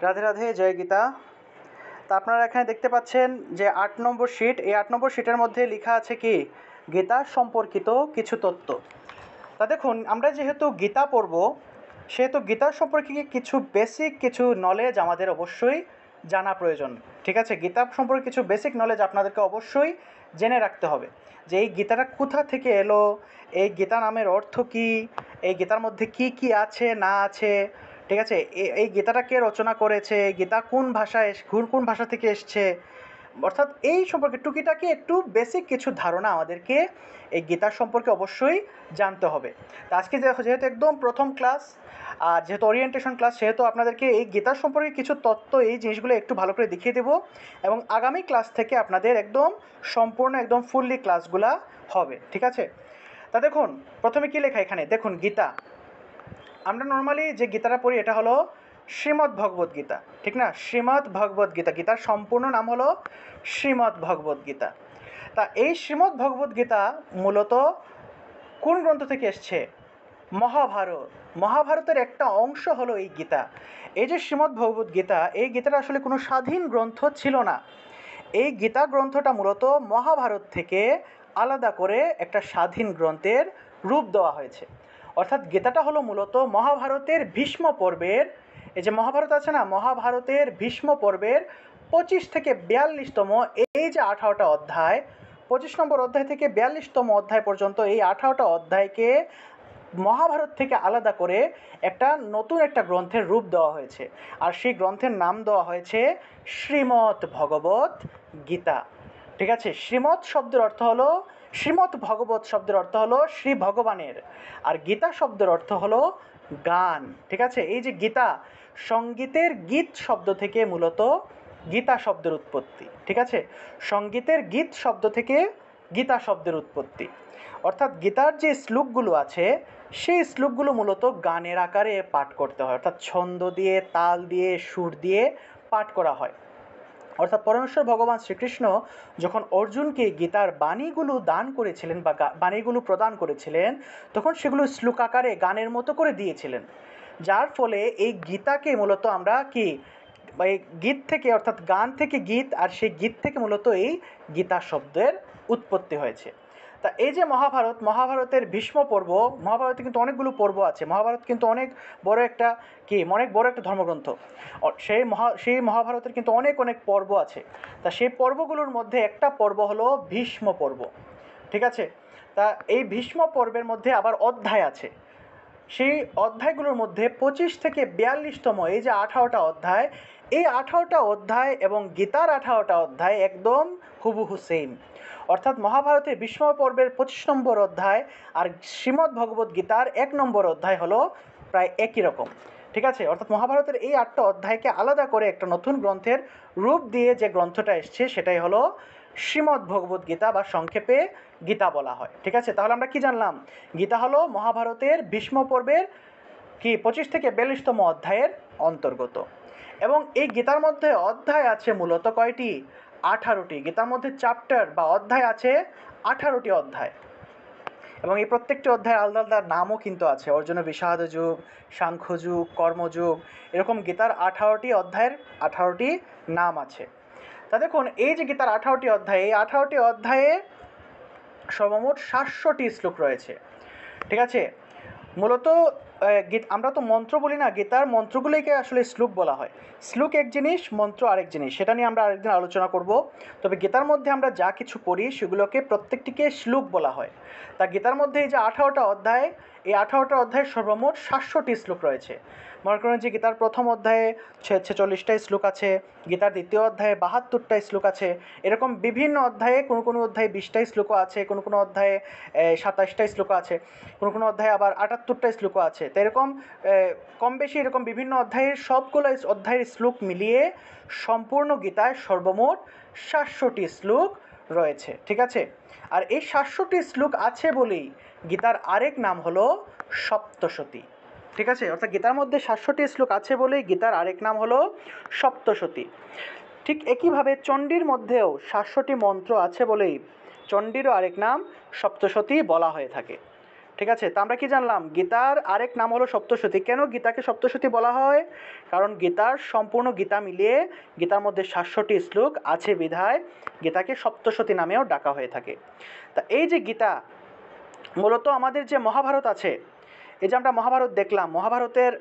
রাধে রাধে, জয় গীতা। তা আপনারা এখানে দেখতে পাচ্ছেন যে ৮ নম্বর শিট, এই ৮ নম্বর শিটের মধ্যে লেখা আছে কি গীতা সম্পর্কিত কিছু তথ্য। তা দেখুন, আমরা যেহেতু গীতা পড়ব, সেহেতু গীতা সম্পর্কে কিছু বেসিক কিছু নলেজ আমাদের অবশ্যই জানা প্রয়োজন। ঠিক আছে, গীতা সম্পর্কে কিছু বেসিক নলেজ আপনাদেরকে অবশ্যই জেনে রাখতে হবে যে এই গীতাটা কোথা থেকে এলো, এই গীতা নামের অর্থ কী, এই গীতার মধ্যে কি কি আছে না আছে। ঠিক আছে, এই গীতাটা কে রচনা করেছে, গীতা কোন ভাষায় কোন ভাষা থেকে এসছে, অর্থাৎ এই সম্পর্কে টুকিটাকি একটু বেসিক কিছু ধারণা আমাদেরকে এই গীতার সম্পর্কে অবশ্যই জানতে হবে। তা আজকে যেহেতু একদম প্রথম ক্লাস, আর যেহেতু ওরিয়েন্টেশন ক্লাস, সেহেতু আপনাদেরকে এই গীতার সম্পর্কে কিছু তত্ত্ব, এই জিনিসগুলো একটু ভালো করে দেখিয়ে দেবো, এবং আগামী ক্লাস থেকে আপনাদের একদম সম্পূর্ণ একদম ফুললি ক্লাসগুলা হবে। ঠিক আছে, তা দেখুন প্রথমে কী লেখা এখানে দেখুন। গীতা, আমরা নর্মালি যে গীতাটা পড়ি এটা হলো শ্রীমদ্ ভগবদ্ গীতা, ঠিক না? শ্রীমদ্ ভগবদ্ গীতা, গীতার সম্পূর্ণ নাম হলো শ্রীমদ্ ভগবদ্ গীতা। তা এই শ্রীমদ্ ভগবদ্ গীতা মূলত কোন গ্রন্থ থেকে এসছে? মহাভারত। মহাভারতের একটা অংশ হলো এই গীতা। এই যে শ্রীমদ্ ভগবদ্ গীতা, এই গীতাটা আসলে কোনো স্বাধীন গ্রন্থ ছিল না। এই গীতা গ্রন্থটা মূলত মহাভারত থেকে আলাদা করে একটা স্বাধীন গ্রন্থের রূপ দেওয়া হয়েছে। অর্থাৎ গীতাটা হলো মূলত মহাভারতের ভীষ্ম পর্বের, এই যে মহাভারত আছে না, মহাভারতের ভীষ্ম পর্বের 25 থেকে 42তম, এই যে 18টা অধ্যায়, 25 নম্বর অধ্যায় থেকে 42তম অধ্যায় পর্যন্ত এই 18টা অধ্যায়কে মহাভারত থেকে আলাদা করে একটা নতুন একটা গ্রন্থের রূপ দেওয়া হয়েছে। আর সেই গ্রন্থের নাম দেওয়া হয়েছে শ্রীমদ্ ভগবদ্ গীতা। ঠিক আছে, শ্রীমদ্ শব্দের অর্থ হলো, শ্রীমদ্ ভগবৎ শব্দের অর্থ হলো শ্রী ভগবানের, আর গীতা শব্দের অর্থ হলো গান। ঠিক আছে, এই যে গীতা, সঙ্গীতের গীত শব্দ থেকে মূলত গীতা শব্দের উৎপত্তি। ঠিক আছে, সঙ্গীতের গীত শব্দ থেকে গীতা শব্দের উৎপত্তি। অর্থাৎ গীতার যে শ্লোকগুলো আছে, সেই শ্লোকগুলো মূলত গানের আকারে পাঠ করতে হয়, অর্থাৎ ছন্দ দিয়ে, তাল দিয়ে, সুর দিয়ে পাঠ করা হয়। অর্থাৎ পরমেশ্বর ভগবান শ্রীকৃষ্ণ যখন অর্জুনকে গীতার বাণীগুলো দান করেছিলেন বা বাণীগুলো প্রদান করেছিলেন, তখন সেগুলো শ্লোক আকারে গানের মতো করে দিয়েছিলেন, যার ফলে এই গীতাকে মূলত আমরা কি এই গীত থেকে, অর্থাৎ গান থেকে গীত, আর সেই গীত থেকে মূলত এই গীতা শব্দের উৎপত্তি হয়েছে। তা এই যে মহাভারত, মহাভারতের ভীষ্ম পর্ব, মহাভারতে কিন্তু অনেকগুলো পর্ব আছে। মহাভারত কিন্তু অনেক বড় একটা অনেক বড় একটা ধর্মগ্রন্থ। সেই মহাভারতের কিন্তু অনেক অনেক পর্ব আছে। তা সেই পর্বগুলোর মধ্যে একটা পর্ব হলো ভীষ্ম পর্ব। ঠিক আছে, তা এই ভীষ্ম পর্বের মধ্যে আবার অধ্যায় আছে। সেই অধ্যায়গুলোর মধ্যে 25 থেকে 42তম, এই যে 18টা অধ্যায়, এই 18টা অধ্যায় এবং গীতার 18টা অধ্যায় একদম হুবহু সেম। অর্থাৎ মহাভারতের ভীষ্ম পর্বের 25 নম্বর অধ্যায় আর শ্রীমদ্ ভগবদ্ গীতার 1 নম্বর অধ্যায় হলো প্রায় একই রকম। ঠিক আছে, অর্থাৎ মহাভারতের এই 8টা অধ্যায়কে আলাদা করে একটা নতুন গ্রন্থের রূপ দিয়ে যে গ্রন্থটা এসছে, সেটাই হলো শ্রীমদ্ ভগবদ্ গীতা, বা সংক্ষেপে গীতা বলা হয়। ঠিক আছে, তাহলে আমরা কি জানলাম? গীতা হলো মহাভারতের ভীষ্ম পর্বের 25 থেকে 42তম অধ্যায়ের অন্তর্গত। এবং এই গীতার মধ্যে অধ্যায় আছে মূলত কয়টি? 18টি। গীতার মধ্যে চ্যাপ্টার বা অধ্যায় আছে 18টি অধ্যায়, এবং এই প্রত্যেকটি অধ্যায়ের আলাদা আলাদা নামও কিন্তু আছে। অর্জুন বিষাদ যুগ, সাংখ্য যুগ, কর্মযুগ, এরকম গীতার 18টি অধ্যায়ের 18টি নাম আছে। তা দেখুন, এই যে গীতার 18টি অধ্যায়, এই 18টি অধ্যায়ে সর্বমোট 700টি শ্লোক রয়েছে। ঠিক আছে, মূলত আমরা তো মন্ত্র বলি না, গীতার মন্ত্রগুলোকে আসলে শ্লোক বলা হয়। শ্লোক এক জিনিস, মন্ত্র আরেক জিনিস, সেটা নিয়ে আমরা আরেকদিন আলোচনা করব। তবে গীতার মধ্যে আমরা যা কিছু পড়ি সেগুলোকে প্রত্যেকটিকে শ্লোক বলা হয়। তা গীতার মধ্যে এই যে 18টা অধ্যায়, এই 18টা অধ্যায়ে সর্বমোট 700টি শ্লোক রয়েছে। মনে করেন যে গীতার প্রথম অধ্যায়ে 46টাই শ্লোক আছে, গীতার দ্বিতীয় অধ্যায়ে 72টাই শ্লোক আছে, এরকম বিভিন্ন অধ্যায়ে কোনো কোনো অধ্যায়ে 20টাই শ্লোকও আছে, কোনো কোনো অধ্যায়ে 27টাই শ্লোক আছে, কোনো কোনো অধ্যায়ে আবার 78টাই শ্লোকও আছে। তো এরকম কম বেশি এরকম বিভিন্ন অধ্যায়ের সবগুলো অধ্যায়ের শ্লোক মিলিয়ে সম্পূর্ণ গীতায় সর্বমোট 700টি শ্লোক রয়েছে। ঠিক আছে, আর এই 700টি শ্লোক আছে বলেই গীতার আরেক নাম হলো সপ্তশতী। ঠিক আছে, অর্থাৎ গীতার মধ্যে 700টি শ্লোক আছে বলেই গীতার আরেক নাম হলো সপ্তশতী। ঠিক একইভাবে চণ্ডীর মধ্যেও 700টি মন্ত্র আছে বলেই চণ্ডীরও আরেক নাম সপ্তশতী বলা হয়ে থাকে। ঠিক আছে, তা আমরা কি জানলাম? গীতার আরেক নাম হলো সপ্তশতী। কেন গীতাকে সপ্তশতী বলা হয়? কারণ গীতার সম্পূর্ণ গীতা মিলিয়ে গীতার মধ্যে ৭০০টি শ্লোক আছে বিধায় গীতাকে সপ্তশতী নামেও ডাকা হয়ে থাকে। তা এই যে গীতা, মূলত আমাদের যে মহাভারত আছে, এই যে আমরা মহাভারত দেখলাম, মহাভারতের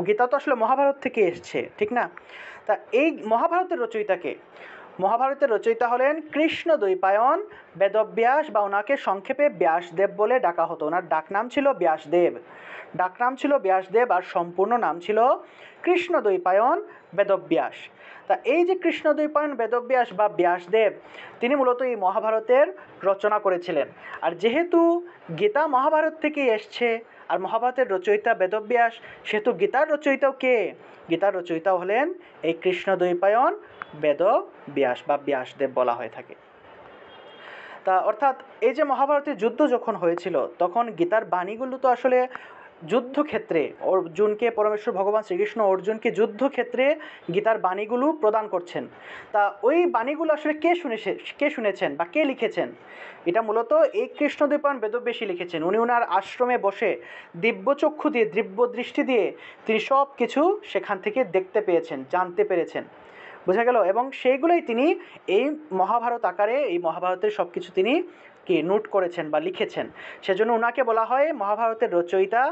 গীতা তো আসলে মহাভারত থেকে এসছে, ঠিক না? তা এই মহাভারতের রচয়িতাকে, মহাভারতের রচয়িতা হলেন কৃষ্ণদ্বৈপায়ন বেদব্যাস, বা ওনাকে সংক্ষেপে ব্যাসদেব বলে ডাকা হতো। ওনার ডাকনাম ছিল ব্যাসদেব, ডাকনাম ছিল ব্যাসদেব, আর সম্পূর্ণ নাম ছিল কৃষ্ণদ্বৈপায়ন বেদব্যাস। তা এই যে কৃষ্ণদ্বৈপায়ন বেদব্যাস বা ব্যাসদেব, তিনি মূলত এই মহাভারতের রচনা করেছিলেন। আর যেহেতু গীতা মহাভারত থেকে এসছে আর মহাভারতের রচয়িতা বেদব্যাস, সেহেতু গীতার রচয়িতাও কে? গীতার রচয়িতাও হলেন এই কৃষ্ণদ্বৈপায়ন বেদব্যাস বা ব্যাসদেব বলা হয়ে থাকে। তা অর্থাৎ এই যে মহাভারতের যুদ্ধ যখন হয়েছিল, তখন গীতার বাণীগুলো তো আসলে যুদ্ধক্ষেত্রে অর্জুনকে, পরমেশ্বর ভগবান শ্রীকৃষ্ণ অর্জুনকে যুদ্ধক্ষেত্রে গীতার বাণীগুলো প্রদান করছেন। তা ওই বাণীগুলো আসলে কে শুনেছেন বা কে লিখেছেন? এটা মূলত এই কৃষ্ণদ্বৈপায়ন বেদব্যাসী লিখেছেন। উনি ওনার আশ্রমে বসে দিব্যচক্ষু দিয়ে, দিব্য দৃষ্টি দিয়ে তিনি সব কিছু সেখান থেকে দেখতে পেয়েছেন, জানতে পেরেছেন, বোঝা গেল? এবং সেইগুলোই তিনি এই মহাভারত আকারে, এই মহাভারতের সব কিছু তিনি কি নোট করেছেন বা লিখেছেন। সেজন্য ওনাকে বলা হয় মহাভারতের রচয়িতা,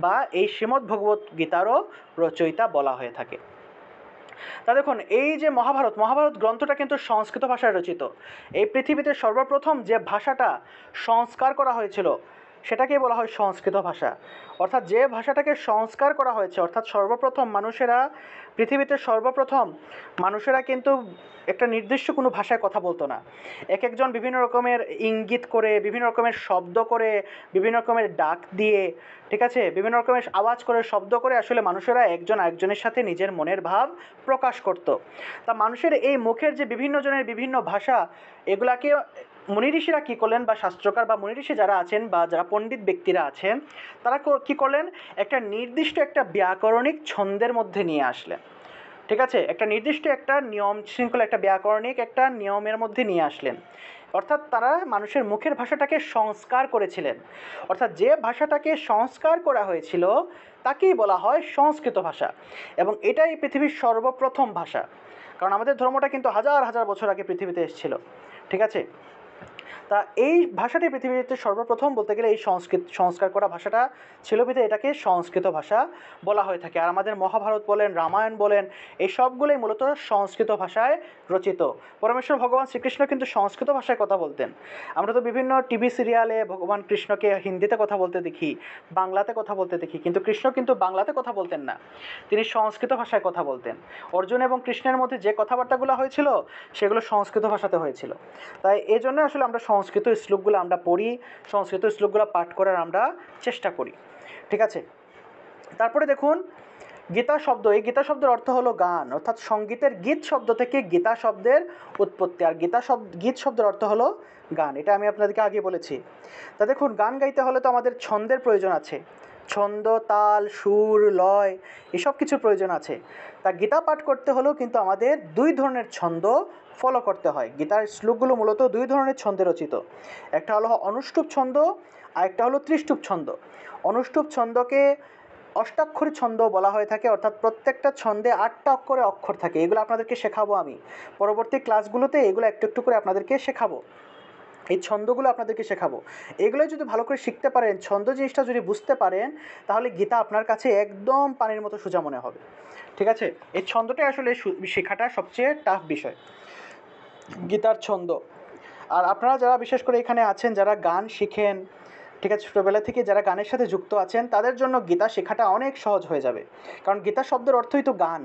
বা এই শ্রীমদ্ ভগবত গীতারও রচয়িতা বলা হয়ে থাকে। তা দেখুন, এই যে মহাভারত গ্রন্থটা কিন্তু সংস্কৃত ভাষায় রচিত। এই পৃথিবীতে সর্বপ্রথম যে ভাষাটা সংস্কার করা হয়েছিল সেটাকেই বলা হয় সংস্কৃত ভাষা। অর্থাৎ যে ভাষাটাকে সংস্কার করা হয়েছে, অর্থাৎ পৃথিবীতে সর্বপ্রথম মানুষেরা কিন্তু একটা নির্দিষ্ট কোনো ভাষায় কথা বলতো না। এক একজন বিভিন্ন রকমের ইঙ্গিত করে, বিভিন্ন রকমের শব্দ করে, বিভিন্ন রকমের ডাক দিয়ে, ঠিক আছে, বিভিন্ন রকমের আওয়াজ করে, শব্দ করে আসলে মানুষেরা একজন আরেকজনের সাথে নিজের মনের ভাব প্রকাশ করত। তা মানুষের এই মুখের যে বিভিন্ন জনের বিভিন্ন ভাষা, এগুলাকে মুনি ঋষিরা কী করলেন, বা শাস্ত্রকার বা মুনি ঋষি যারা আছেন বা যারা পণ্ডিত ব্যক্তিরা আছেন, তারা কী করলেন, একটা নির্দিষ্ট একটা ব্যাকরণিক ছন্দের মধ্যে নিয়ে আসলেন। ঠিক আছে, একটা নির্দিষ্ট একটা নিয়ম শৃঙ্খলা, একটা ব্যাকরণিক একটা নিয়মের মধ্যে নিয়ে আসলেন। অর্থাৎ তারা মানুষের মুখের ভাষাটাকে সংস্কার করেছিলেন। অর্থাৎ যে ভাষাটাকে সংস্কার করা হয়েছিল তাকেই বলা হয় সংস্কৃত ভাষা। এবং এটাই পৃথিবীর সর্বপ্রথম ভাষা, কারণ আমাদের ধর্মটা কিন্তু হাজার হাজার বছর আগে পৃথিবীতে এসেছিল। ঠিক আছে, তা এই ভাষাটি পৃথিবীতে সর্বপ্রথম বলতে গেলে এই সংস্কার করা ভাষাটা ছিল বিধায় এটাকে সংস্কৃত ভাষা বলা হয়ে থাকে। আর আমাদের মহাভারত বলেন, রামায়ণ বলেন, এই সবগুলোই মূলত সংস্কৃত ভাষায় রচিত। পরমেশ্বর ভগবান শ্রীকৃষ্ণ কিন্তু সংস্কৃত ভাষায় কথা বলতেন। আমরা তো বিভিন্ন টিভি সিরিয়ালে ভগবান কৃষ্ণকে হিন্দিতে কথা বলতে দেখি, বাংলাতে কথা বলতে দেখি, কিন্তু কৃষ্ণ কিন্তু বাংলাতে কথা বলতেন না, তিনি সংস্কৃত ভাষায় কথা বলতেন। অর্জুন এবং কৃষ্ণের মধ্যে যে কথাবার্তাগুলো হয়েছিল সেগুলো সংস্কৃত ভাষাতে হয়েছিল। তাই এই জন্য আসলে আমরা সংস্কৃত শ্লোকগুলো আমরা পড়ি, সংস্কৃত শ্লোকগুলো পাঠ করার আমরা চেষ্টা করি। ঠিক আছে, তারপরে দেখুন গীতা শব্দ, এই গীতা শব্দের অর্থ হলো গান, অর্থাৎ সঙ্গীতের গীত শব্দ থেকে গীতা শব্দের উৎপত্তি। আর গীত শব্দের অর্থ হলো গান, এটা আমি আপনাদেরকে আগে বলেছি। তা দেখুন, গান গাইতে হলে তো আমাদের ছন্দের প্রয়োজন আছে, ছন্দ, তাল, সুর, লয়, এসব কিছুর প্রয়োজন আছে। তা গীতা পাঠ করতে হলেও কিন্তু আমাদের দুই ধরনের ছন্দ ফলো করতে হয়। গীতার শ্লোকগুলো মূলত দুই ধরনের ছন্দে রচিত, একটা হলো অনুষ্টুপ ছন্দ আর একটা হলো ত্রিষ্টুপ ছন্দ। অনুষ্টুপ ছন্দকে অষ্টাক্ষরী ছন্দ বলা হয়ে থাকে, অর্থাৎ প্রত্যেকটা ছন্দে 8টা অক্ষর থাকে। এগুলো আপনাদেরকে শেখাবো আমি পরবর্তী ক্লাসগুলোতে, এগুলো একটু একটু করে আপনাদেরকে শেখাবো, এই ছন্দগুলো আপনাদেরকে শেখাবো। এগুলো যদি ভালো করে শিখতে পারেন, ছন্দ জিনিসটা যদি বুঝতে পারেন, তাহলে গীতা আপনার কাছে একদম পানির মতো সোজা মনে হবে। ঠিক আছে, এই ছন্দটাই আসলে শেখাটা সবচেয়ে টাফ বিষয়, গীতার ছন্দ। আর আপনারা যারা বিশেষ করে এখানে আছেন, যারা গান শিখেন, ঠিক আছে, ছোটোবেলা থেকে যারা গানের সাথে যুক্ত আছেন, তাদের জন্য গীতা শেখাটা অনেক সহজ হয়ে যাবে। কারণ গীতা শব্দের অর্থই তো গান।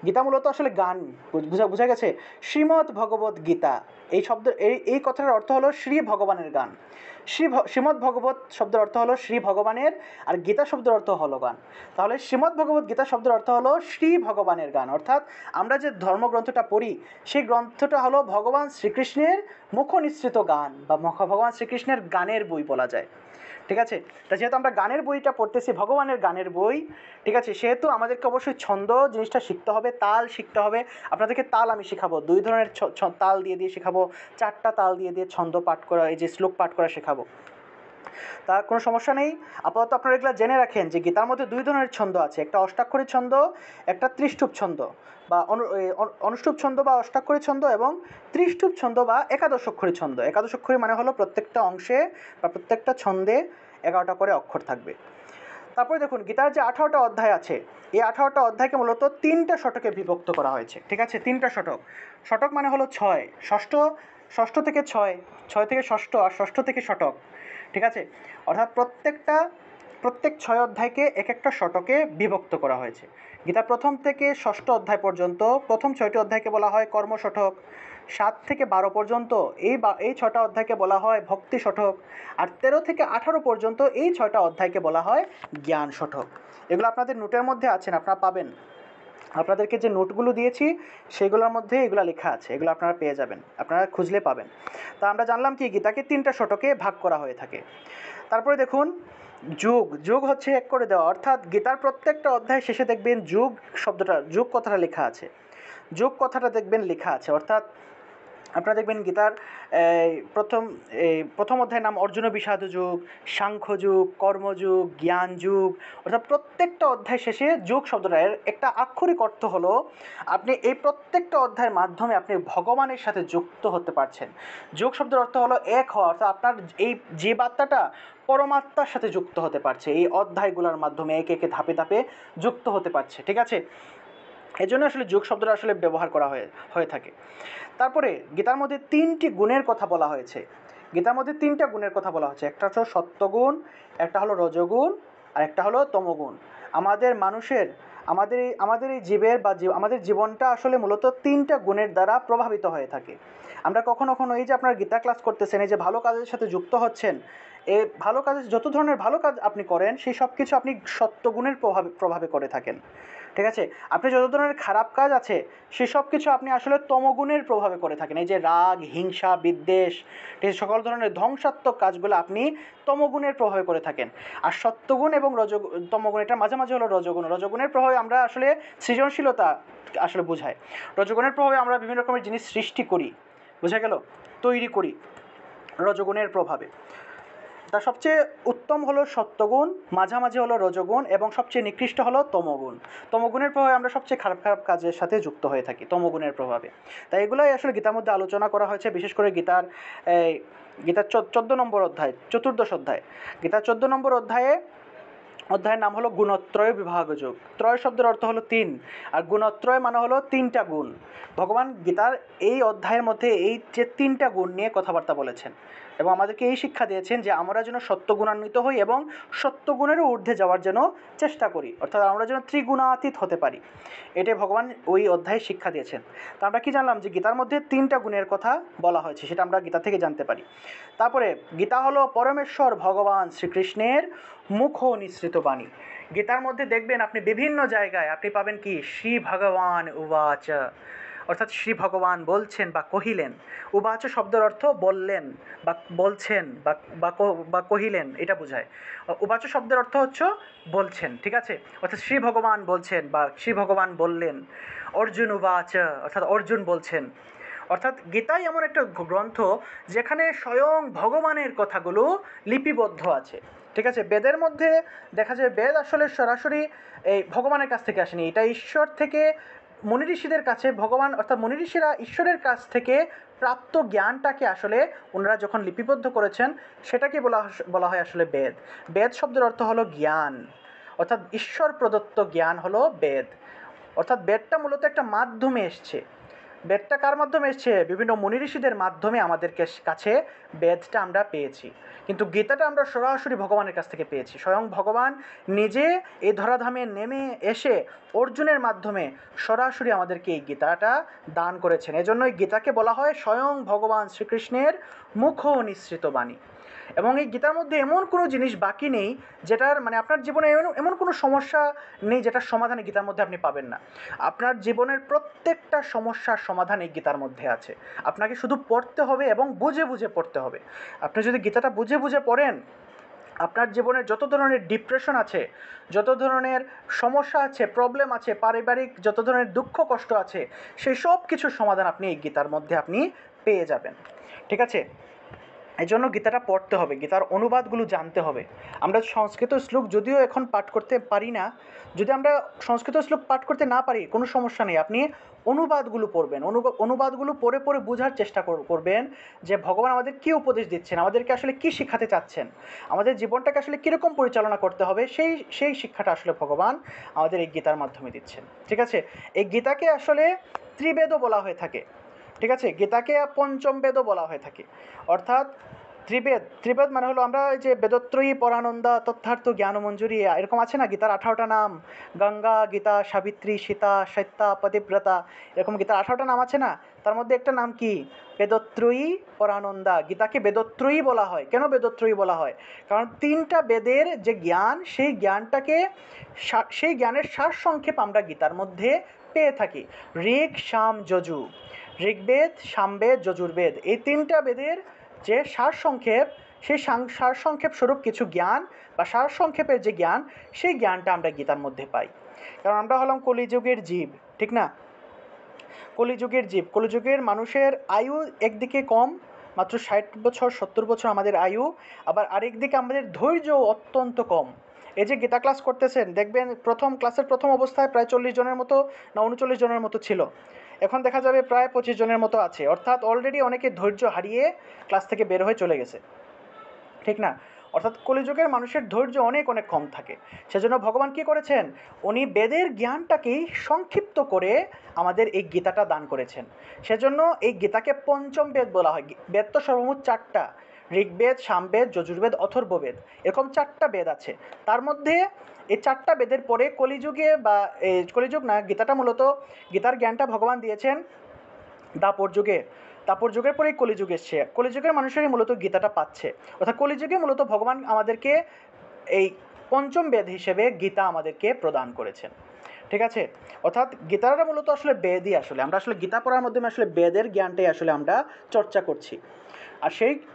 গীতা মূলত আসলে গান, বোঝা গেছে? শ্রীমদ্ ভগবত গীতা, এই শব্দের এই কথাটার অর্থ হলো শ্রী ভগবানের গান। শ্রীমদ্ ভগবত শব্দের অর্থ হলো শ্রী ভগবানের, আর গীতা শব্দের অর্থ হলো গান। তাহলে শ্রীমদ্ ভগবত গীতা শব্দের অর্থ হলো শ্রী ভগবানের গান। অর্থাৎ আমরা যে ধর্মগ্রন্থটা পড়ি, সেই গ্রন্থটা হলো ভগবান শ্রীকৃষ্ণের মুখনিসৃত গান, বা ভগবান শ্রীকৃষ্ণের গানের বই বলা যায়। ঠিক আছে, তা যেহেতু আমরা গানের বইটা পড়তেছি, ভগবানের গানের বই, ঠিক আছে, সেহেতু আমাদেরকে অবশ্যই ছন্দ জিনিসটা শিখতে হবে, তাল শিখতে হবে। আপনাদেরকে তাল আমি শেখাবো, 2 ধরনের তাল দিয়ে শেখাবো, 4টা তাল দিয়ে ছন্দ পাঠ করা, এই যে শ্লোক পাঠ করা শেখাবো। তা কোনো সমস্যা নেই। আপাতত আপনারা এগুলো জেনে রাখেন যে গীতার মধ্যে দুই ধরনের ছন্দ আছে, একটা অষ্টাক্ষরী ছন্দ, একটা ত্রিষ্টুপ ছন্দ বা অনুষ্টুপ ছন্দ বা অষ্টাক্ষরী ছন্দ, এবং ত্রিষ্টুপ ছন্দ বা একাদশ অক্ষরী ছন্দ। একাদশ অক্ষরী মানে হলো প্রত্যেকটা অংশে বা প্রত্যেকটা ছন্দে 11টা করে অক্ষর থাকবে। তারপরে দেখুন গীতার যে 18টা অধ্যায় আছে, এই 18টা অধ্যায়কে মূলত 3টা শতকে বিভক্ত করা হয়েছে। ঠিক আছে, 3টা শতক। শতক মানে হলো 6, ষষ্ঠ, ষষ্ঠ থেকে 6, 6 থেকে ষষ্ঠ, আর ষষ্ঠ থেকে শতক। ঠিক আছে, অর্থাৎ প্রত্যেক 6 অধ্যায়কে এক একটা শতকে বিভক্ত করা হয়েছে। গীতা প্রথম থেকে ষষ্ঠ অধ্যায় পর্যন্ত প্রথম 6টি অধ্যায়কে বলা হয় কর্ম শতক। 7 থেকে 12 পর্যন্ত এই 6টা অধ্যায়কে বলা হয় ভক্তি শতক। আর 13 থেকে 18 পর্যন্ত এই 6টা অধ্যায়কে বলা হয় জ্ঞান শতক। এগুলো আপনাদের নোটের মধ্যে আছেন, আপনারা পাবেন। আপনাদেরকে যে নোটগুলো দিয়েছি সেগুলোর মধ্যে এগুলো লেখা আছে, এগুলো আপনারা পেয়ে যাবেন, আপনারা খুঁজলে পাবেন। তা আমরা জানলাম কি গীতাকে 3টা শতকে ভাগ করা হয়ে থাকে। তারপরে দেখুন যুগ হচ্ছে এক করে দেওয়া, অর্থাৎ গীতার প্রত্যেকটা অধ্যায় শেষে দেখবেন যুগ কথাটা লেখা আছে। যুগ কথাটা দেখবেন লেখা আছে, অর্থাৎ আপনারা দেখবেন গীতার প্রথম অধ্যায়ের নাম অর্জুন বিষাদ যুগ, সাংখ্য যুগ, কর্মযুগ, জ্ঞান যুগ। অর্থাৎ প্রত্যেকটা অধ্যায় শেষে যুগ শব্দটার একটা আক্ষরিক অর্থ হলো আপনি এই প্রত্যেকটা অধ্যায়ের মাধ্যমে আপনি ভগবানের সাথে যুক্ত হতে পারছেন। যুগ শব্দের অর্থ হলো এক হওয়া, অর্থাৎ আপনার এই জীবাত্মাটা পরমাত্মার সাথে যুক্ত হতে পারছে এই অধ্যায়গুলোর মাধ্যমে, একে একে ধাপে ধাপে যুক্ত হতে পারছে। ঠিক আছে, এই জন্য আসলে যুগ শব্দটা আসলে ব্যবহার করা হয়ে থাকে। তারপরে গীতার মধ্যে 3টি গুণের কথা বলা হয়েছে। গীতার মধ্যে 3টা গুণের কথা বলা হচ্ছে, একটা হলো সত্যগুণ, একটা হলো রজগুণ, আর একটা হলো তমগুণ। আমাদের এই জীবের বা আমাদের জীবনটা আসলে মূলত 3টা গুণের দ্বারা প্রভাবিত হয়ে থাকে। আমরা কখনো কখনো এই যে আপনারা গীতা ক্লাস করতেছেন, এই যে ভালো কাজের সাথে যুক্ত হচ্ছেন, এই ভালো কাজ, যত ধরনের ভালো কাজ আপনি করেন সেই সব কিছু আপনি সত্যগুণের প্রভাবে করে থাকেন। ঠিক আছে, আপনি যত ধরনের খারাপ কাজ আছে সেসব কিছু আপনি আসলে তমগুণের প্রভাবে করে থাকেন। এই যে রাগ, হিংসা, বিদ্বেষ, এই সকল ধরনের ধ্বংসাত্মক কাজগুলো আপনি তমগুণের প্রভাবে করে থাকেন। আর সত্যগুণ এবং তমগুণ এটা মাঝামাঝি হলো রজগুণ। রজগুণের প্রভাবে আমরা আসলে সৃজনশীলতা আসলে বোঝায়। রজগুণের প্রভাবে আমরা বিভিন্ন রকমের জিনিস সৃষ্টি করি, বোঝা গেল, তৈরি করি রজগুণের প্রভাবে। তা সবচেয়ে উত্তম হলো সত্যগুণ, মাঝামাঝি হলো রজগুণ, এবং সবচেয়ে নিকৃষ্ট হলো তমগুণ। তমগুণের প্রভাবে আমরা সবচেয়ে খারাপ খারাপ কাজের সাথে যুক্ত হয়ে থাকি তমগুণের প্রভাবে। তাই এগুলোই আসলে গীতার মধ্যে আলোচনা করা হয়েছে, বিশেষ করে গীতার 14 নম্বর অধ্যায়, চতুর্দশ অধ্যায়। গীতার 14 নম্বর অধ্যায়ের নাম হলো গুণত্রয় বিভাগযোগ। ত্রয় শব্দের অর্থ হলো 3, আর গুণত্রয় মানে হলো 3টা গুণ। ভগবান গীতার এই অধ্যায়ের মধ্যে এই যে 3টা গুণ নিয়ে কথাবার্তা বলেছেন এবং আমাদেরকে এই শিক্ষা দিয়েছেন যে আমরা যেন সত্যগুণান্বিত হই এবং সত্যগুণেরও ঊর্ধ্বে যাওয়ার জন্য চেষ্টা করি, অর্থাৎ আমরা যেন ত্রিগুণাতীত হতে পারি। এটাই ভগবান ওই অধ্যায়ে শিক্ষা দিয়েছেন। তো আমরা কি জানলাম যে গীতার মধ্যে 3টা গুণের কথা বলা হয়েছে, সেটা আমরা গীতা থেকে জানতে পারি। তারপরে গীতা হলো পরমেশ্বর ভগবান শ্রীকৃষ্ণের মুখ নিঃসৃত বাণী। গীতার মধ্যে দেখবেন আপনি বিভিন্ন জায়গায় আপনি পাবেন কি শ্রী ভগবান উবাচ, অর্থাৎ শ্রী ভগবান বলছেন বা কহিলেন। উবাচ শব্দের অর্থ বললেন বা বলছেন বা কহিলেন, এটা বোঝায়। উবাচ শব্দের অর্থ হচ্ছে বলছেন। ঠিক আছে, অর্থাৎ শ্রী ভগবান বলছেন বা শ্রী ভগবান বললেন। অর্জুন উবাচ, অর্থাৎ অর্জুন বলছেন। অর্থাৎ গীতাই এমন একটা গ্রন্থ যেখানে স্বয়ং ভগবানের কথাগুলো লিপিবদ্ধ আছে। ঠিক আছে, বেদের মধ্যে দেখা যায় বেদ আসলে সরাসরি এই ভগবানের কাছ থেকে আসেনি, এটা ঈশ্বর থেকে মুনি ঋষিদের কাছে ভগবান, অর্থাৎ মুনি ঋষিরা ঈশ্বরের কাছ থেকে প্রাপ্ত জ্ঞানটাকে আসলে ওনারা যখন লিপিবদ্ধ করেছেন সেটাকে বলা হয় আসলে বেদ। বেদ শব্দের অর্থ হলো জ্ঞান, অর্থাৎ ঈশ্বর প্রদত্ত জ্ঞান হলো বেদ। অর্থাৎ বেদটা মূলত একটা মাধ্যমে এসছে। বেদটা কার মাধ্যমে এসছে? বিভিন্ন মুনি ঋষিদের মাধ্যমে আমাদের কাছে বেদটা আমরা পেয়েছি, কিন্তু গীতাটা আমরা সরাসরি ভগবানের কাছ থেকে পেয়েছি। স্বয়ং ভগবান নিজে এই ধরাধামে নেমে এসে অর্জুনের মাধ্যমে সরাসরি আমাদেরকে এই গীতাটা দান করেছেন। এজন্যই গীতাকে বলা হয় স্বয়ং ভগবান শ্রীকৃষ্ণের মুখ নিঃসৃত বাণী। এবং এই গীতার মধ্যে এমন কোনো জিনিস বাকি নেই যেটার মানে আপনার জীবনে এমন কোনো সমস্যা নেই যেটার সমাধান গীতার মধ্যে আপনি পাবেন না। আপনার জীবনের প্রত্যেকটা সমস্যার সমাধান এই গীতার মধ্যে আছে। আপনাকে শুধু পড়তে হবে এবং বুঝে বুঝে পড়তে হবে। আপনি যদি গীতাটা বুঝে বুঝে পড়েন, আপনার জীবনের যত ধরনের ডিপ্রেশন আছে, যত ধরনের সমস্যা আছে, প্রবলেম আছে, পারিবারিক যত ধরনের দুঃখ কষ্ট আছে, সেই সব কিছুর সমাধান আপনি এই গীতার মধ্যে আপনি পেয়ে যাবেন। ঠিক আছে, এই জন্য গীতাটা পড়তে হবে, গীতার অনুবাদগুলো জানতে হবে। আমরা সংস্কৃত শ্লোক যদিও এখন পাঠ করতে পারি না, যদি আমরা সংস্কৃত শ্লোক পাঠ করতে না পারি কোনো সমস্যা নেই, আপনি অনুবাদগুলো পড়বেন, অনুবাদগুলো পড়ে পড়ে বোঝার চেষ্টা করবেন যে ভগবান আমাদের কী উপদেশ দিচ্ছেন, আমাদেরকে আসলে কী শিখাতে চাচ্ছেন, আমাদের জীবনটাকে আসলে কীরকম পরিচালনা করতে হবে, সেই সেই শিক্ষাটা আসলে ভগবান আমাদের এই গীতার মাধ্যমে দিচ্ছেন। ঠিক আছে, এই গীতাকে আসলে ত্রিবেদও বলা হয়ে থাকে। ঠিক আছে, গীতাকে পঞ্চম বেদও বলা হয়ে থাকে। অর্থাৎ ত্রিবেদ, ত্রিবেদ মানে হলো আমরা এই যে বেদত্রয়ী পরানন্দা তথার্থ জ্ঞানমঞ্জুরি এরকম আছে না, গীতার 18টা নাম, গঙ্গা, গীতা, সাবিত্রী, সীতা, সত্যা, পতিব্রতা, এরকম গীতার 18টা নাম আছে না, তার মধ্যে একটা নাম কি, বেদত্রয়ী পরানন্দা। গীতাকে বেদত্রয়ী বলা হয়। কেন বেদত্রয়ী বলা হয়? কারণ 3টা বেদের যে জ্ঞান, সেই জ্ঞানটাকে, সেই জ্ঞানের সারসংক্ষেপ আমরা গীতার মধ্যে পেয়ে থাকি। ঋক, সাম, যজু, ঋগ্বেদ, সামবেদ, যজুর্বেদ, এই 3টা বেদের যে সারসংক্ষেপ, সেই সারসংক্ষেপ স্বরূপ কিছু জ্ঞান বা সারসংক্ষেপের যে জ্ঞান, সেই জ্ঞানটা আমরা গীতার মধ্যে পাই। কারণ আমরা হলাম কলিযুগের জীব, ঠিক না? কলিযুগের জীব, কলিযুগের মানুষের আয়ু একদিকে কম, মাত্র 60 বছর 70 বছর আমাদের আয়ু, আবার আরেকদিকে আমাদের ধৈর্য অত্যন্ত কম। এই যে গীতা ক্লাস করতেছেন, দেখবেন ক্লাসের প্রথম অবস্থায় প্রায় 40 জনের মতো না 39 জনের মতো ছিল, এখন দেখা যাবে প্রায় 25 জনের মতো আছে। অর্থাৎ অলরেডি অনেকে ধৈর্য হারিয়ে ক্লাস থেকে বের হয়ে চলে গেছে, ঠিক না? অর্থাৎ কলিযুগের মানুষের ধৈর্য অনেক অনেক কম থাকে। সেজন্য ভগবান কী করেছেন, উনি বেদের জ্ঞানটাকেই সংক্ষিপ্ত করে আমাদের এই গীতাটা দান করেছেন। সেজন্য এই গীতাকে পঞ্চম বেদ বলা হয়। বেদ তো সর্বমোট 4টা, ঋগ্বেদ, সামবেদ, যজুর্বেদ, অথর্ববেদ, এরকম 4টা বেদ আছে। তার মধ্যে এই 4টা বেদের পরে কলিযুগে বা কলিযুগ না, গীতাটা মূলত, গীতার জ্ঞানটা ভগবান দিয়েছেন দাপর যুগে। দাপর যুগের পরেই কলিযুগ এসছে, কলিযুগের মানুষেরই মূলত গীতাটা পাচ্ছে। অর্থাৎ কলিযুগে মূলত ভগবান আমাদেরকে এই পঞ্চম বেদ হিসেবে গীতা আমাদেরকে প্রদান করেছেন। ঠিক আছে, অর্থাৎ গীতাটা মূলত আসলে বেদই, আসলে আমরা আসলে গীতা পড়ার মাধ্যমে আসলে বেদের জ্ঞানটাই আসলে আমরা চর্চা করছি। আর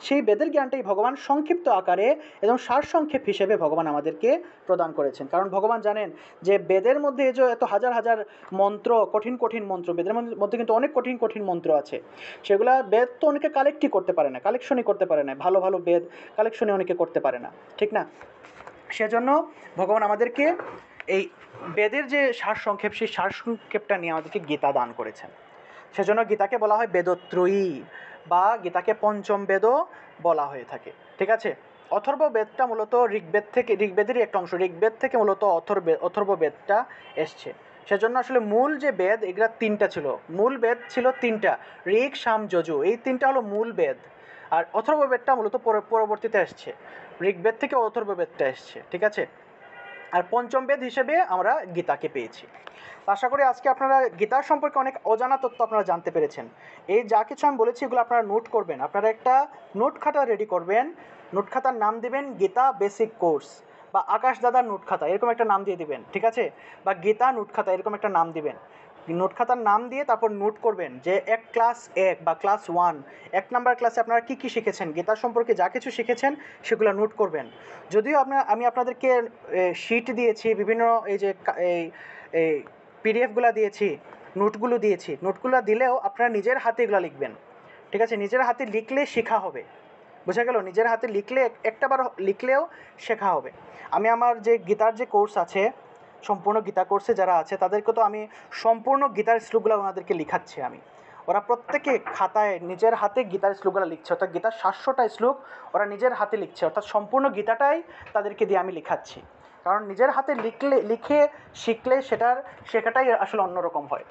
সেই বেদের জ্ঞানটাই ভগবান সংক্ষিপ্ত আকারে এবং সারসংক্ষেপ হিসেবে ভগবান আমাদেরকে প্রদান করেছেন। কারণ ভগবান জানেন যে বেদের মধ্যে এই যে এত হাজার হাজার মন্ত্র, কঠিন কঠিন মন্ত্র, বেদের মধ্যে কিন্তু অনেক কঠিন কঠিন মন্ত্র আছে, সেগুলা বেদ তো অনেকে কালেক্টই করতে পারে না, কালেকশনই করতে পারে না, ভালো ভালো বেদ কালেকশনই অনেকে করতে পারে না, ঠিক না? সেজন্য ভগবান আমাদেরকে এই বেদের যে সারসংক্ষেপ, সেই সারসংক্ষেপটা নিয়ে আমাদেরকে গীতা দান করেছেন। সেজন্য গীতাকে বলা হয় বেদত্রয়ী বা গীতাকে পঞ্চম বেদও বলা হয়ে থাকে। ঠিক আছে, অথর্ব বেদটা মূলত ঋগ্বেদেরই একটা অংশ, ঋগ্বেদ থেকে মূলত অথর্ব বেদটা এসছে। সেজন্য আসলে মূল যে বেদ, এগুলা 3টা ছিল, মূল বেদ ছিল 3টা, ঋক, সাম, যজু, এই 3টা হলো মূল বেদ। আর অথর্ব বেদটা মূলত পরবর্তীতে এসছে, ঋগ্বেদ থেকে অথর্ব বেদটা এসছে। ঠিক আছে, আর পঞ্চম বেদ হিসেবে আমরা গীতাকে পেয়েছি। আশা করি আজকে আপনারা গীতার সম্পর্কে অনেক অজানা তথ্য আপনারা জানতে পেরেছেন। এই যা কিছু আমি বলেছি এগুলো আপনারা নোট করবেন, আপনারা একটা নোট খাতা রেডি করবেন, নোট খাতার নাম দিবেন গীতা বেসিক কোর্স বা আকাশ দাদার নোট খাতা, এরকম একটা নাম দিয়ে দিবেন। ঠিক আছে, বা গীতা নোট খাতা, এরকম একটা নাম দিবেন। নোট খাতার নাম দিয়ে তারপর নোট করবেন যে ক্লাস 1 বা ক্লাস 1, 1 নাম্বার ক্লাসে আপনারা কী কী শিখেছেন, গীতার সম্পর্কে যা কিছু শিখেছেন সেগুলো নোট করবেন। যদিও আমি আপনাদেরকে শিট দিয়েছি, বিভিন্ন এই যে এই পিডিএফগুলো দিয়েছি, নোটগুলো দিয়েছি, নোটগুলো দিলেও আপনারা নিজের হাতে এগুলো লিখবেন। ঠিক আছে, নিজের হাতে লিখলে শেখা হবে, বোঝা গেল? নিজের হাতে লিখলে, একটাবার লিখলেও শেখা হবে। আমি আমার যে গীতার যে কোর্স আছে, সম্পূর্ণ গীতা কোর্সে যারা আছে তাদেরকে তো আমি সম্পূর্ণ গীতার শ্লোকগুলো ওনাদেরকে লিখাচ্ছি আমি। ওরা প্রত্যেকে খাতায় নিজের হাতে গীতার শ্লোকগুলো লিখছে, অর্থাৎ গীতার 700টা শ্লোক ওরা নিজের হাতে লিখছে, অর্থাৎ সম্পূর্ণ গীতাটাই তাদেরকে দিয়ে আমি লিখাচ্ছি। কারণ নিজের হাতে লিখে শিখলে সেটার শেখাটাই আসলে অন্যরকম হয়।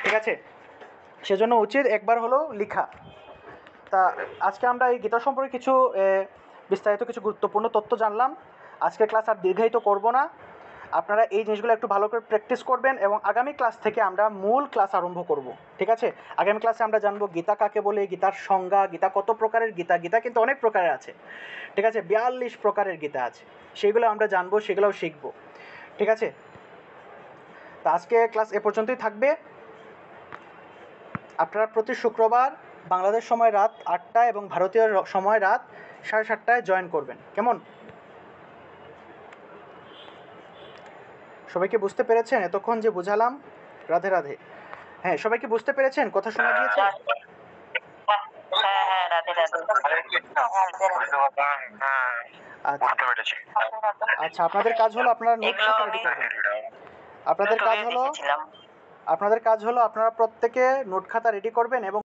ঠিক আছে, সেজন্য উচিত একবার হলেও লিখা। তা আজকে আমরা এই গীতা সম্পর্কে কিছু বিস্তারিত কিছু গুরুত্বপূর্ণ তথ্য জানলাম। আজকের ক্লাস আর দীর্ঘায়িত করব না, আপনারা এই জিনিসগুলো একটু ভালো করে প্র্যাকটিস করবেন এবং আগামী ক্লাস থেকে আমরা মূল ক্লাস আরম্ভ করব। ঠিক আছে, আগামী ক্লাসে আমরা জানবো গীতা কাকে বলে, গীতার সংজ্ঞা, গীতা কত প্রকারের, গীতা কিন্তু অনেক প্রকারের আছে। ঠিক আছে, 42 প্রকারের গীতা আছে, সেগুলো আমরা জানবো, সেগুলোও শিখবো। ঠিক আছে, তা আজকে ক্লাস এ পর্যন্তই থাকবে। আপনারা প্রতি শুক্রবার বাংলাদেশ সময় রাত 8টায় এবং ভারতীয় সময় রাত 7:30টায় জয়েন করবেন, কেমন? সবাইকে বুঝতে পেরেছেন এতক্ষণ যে বুঝালাম? রাধে রাধে। হ্যাঁ, সবাইকে বুঝতে পেরেছেন? কথা শোনা গিয়েছে? হ্যাঁ হ্যাঁ, রাধে রাধে। আচ্ছা আচ্ছা, আপনাদের কাজ হলো আপনারা নোট এগুলো খাতা আমি রেডি করবেন। আপনাদের কাজ ইউটিউবে হলো দেখেছিলাম। আপনাদের কাজ হলো আপনারা প্রত্যেকে নোট খাতা রেডি করবেন এবং